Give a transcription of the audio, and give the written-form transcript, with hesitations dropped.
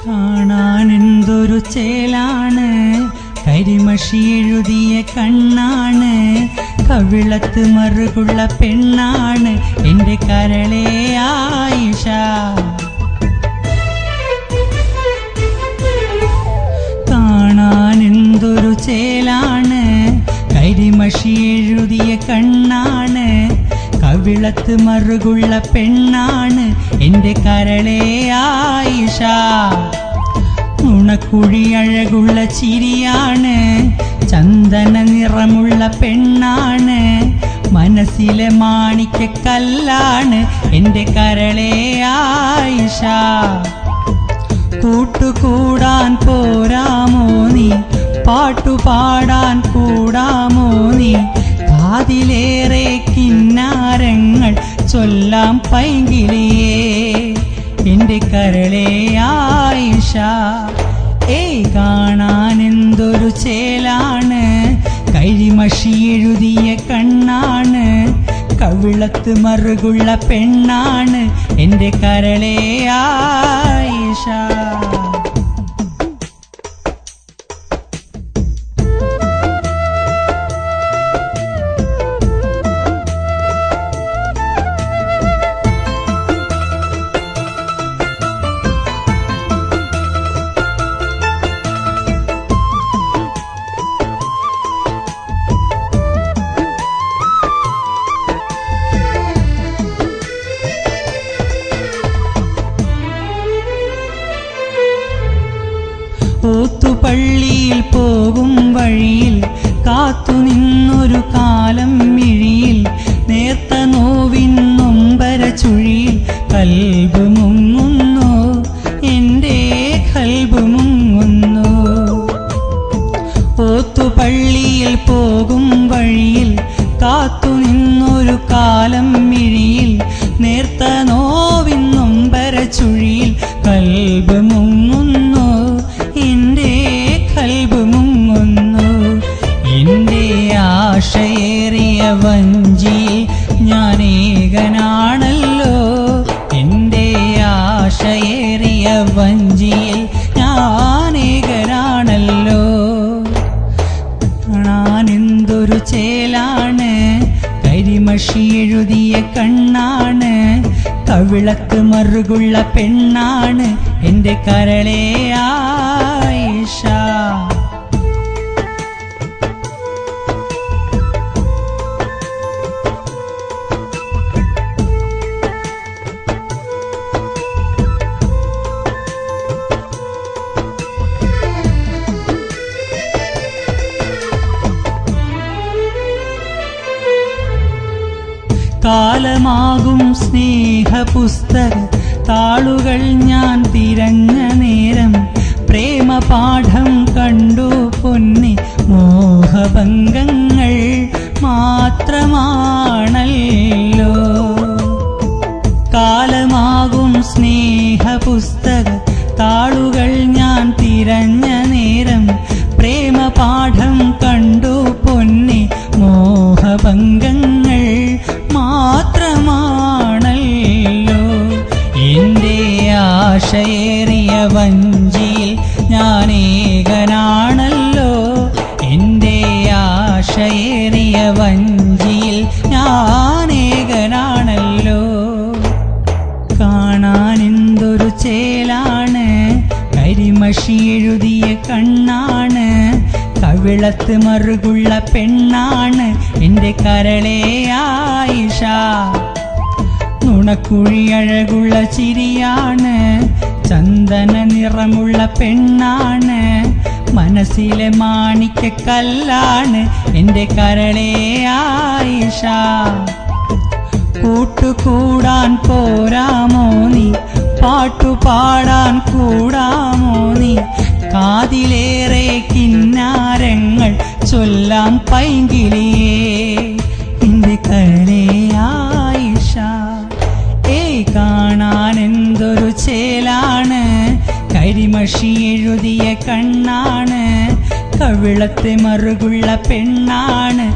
കാണാൻ എന്തൊരു ചേലാണ്, കരിമഷി എഴുതിയ കണ്ണാണ്, കവിളത്ത് മറുകുള്ള പെണ്ണാണ് എൻ്റെ കരളേ ആയിഷ. കാണാൻ എന്തൊരു ചേലാണ്, കരിമഷി എഴുതിയ കണ്ണാണ്, കവിളത്ത് മറുകുള്ള പെണ്ണാണ് എൻ്റെ കരളേ ആയിഷ. നുണക്കുഴി അഴകുള്ള ചിരിയാണ്, ചന്ദന നിറമുള്ള പെണ്ണാണ്, മനസ്സിലെ മാണിക്കക്കല്ലാണ് എൻ്റെ കരളേ ആയിഷ. കൂട്ടുകൂടാൻ പോരാമോ നീ, പാട്ടുപാടാൻ കൂടാമോ നീ, കാതിലേറെ കിന്നാരങ്ങൾ ചൊല്ലാം പൈങ്കിളിയേ എൻ്റെ കരളേ ആയിഷ. കാണാൻ എന്തൊരു ചേലാണ്, കരിമഷി എഴുതിയ കണ്ണാണ്, കവിളത്ത് മറുകുള്ള പെണ്ണാണ് എൻ്റെ കരളേ ആയിഷ. ഓത്തുപള്ളിയിൽ പോകും വഴിയിൽ കാത്തുനിന്നൊരു കാലം മിഴിയിൽ, നേർത്ത നോവിൻ നൊമ്പര ചുഴിയിൽ കൽബ് മുങ്ങുന്നു, എൻ്റെ കൽബ് മുങ്ങുന്നു. ഓത്തുപള്ളിയിൽ പോകും വഴിയിൽ കാത്തുനിന്നൊരു കാലം മിഴിയിൽ, നേർത്ത നോവിൻ നൊമ്പര ചുഴിയിൽ കൽബ് മുങ്ങുന്നു, എൻ്റെ കൽബ് മുങ്ങുന്നു. എൻ്റെ ആശയേറിയ വഞ്ചിയിൽ ഞാനേകനാണല്ലോ, എൻ്റെ ആശയേറിയ വഞ്ചിയിൽ ഞാനേകനാണല്ലോ. കാണാൻ എന്തൊരു ചേലാണ്, കരിമഷി എഴുതിയ കണ്ണാണ്, കവിളത്ത് മറുകുള്ള പെണ്ണാണ് എൻ്റെ കരളേ ആയിഷ. കാലമാകും സ്നേഹപുസ്തക താളുകൾ ഞാൻ തിരഞ്ഞ നേരം, പ്രേമപാഠം കണ്ടു പൊന്നി മോഹഭംഗങ്ങൾ മാത്രമാണല്ലോ. കാലമാകും സ്നേഹപുസ്തക താളുകൾ ഞാൻ തിരഞ്ഞ നേരം, പ്രേമപാഠം കണ്ടു പൊന്നി മോഹഭംഗങ്ങൾ മാത്രമാണല്ലോ. എൻ്റെ ആശയേറിയ വഞ്ചിയിൽ ഞാനേകനാണല്ലോ, എൻ്റെ ആശയേറിയ വഞ്ചിയിൽ ഞാനേകനാണല്ലോ. കാണാൻ എന്തൊരു ചേലാണ്, കരിമഷി എഴുതിയ കണ്ണാണ്, കവിളത്ത് മറുകുള്ള പെണ്ണാണ് എൻ്റെ കരളേ ആയിഷ. നുണക്കുഴി അഴകുള്ള ചിരിയാണ്, ചന്ദന നിറമുള്ള പെണ്ണാണ്, മനസ്സിലെ മാണിക്കക്കല്ലാണ് എൻ്റെ കരളേ ആയിഷ. കൂട്ടുകൂടാൻ പോരാമോ നീ, പാട്ടുപാടാൻ കൂടാമോ നീ, കാതിലേറെ കിന്നാരങ്ങൾ ചൊല്ലാം പൈങ്കിളിയേ എൻ്റെ കരളേ ആയിഷ. കാണാൻ എന്തൊരു ചേലാണ്, കരിമഷി എഴുതിയ കണ്ണാണ്, കവിളത്തെ മറുകുള്ള പെണ്ണാണ്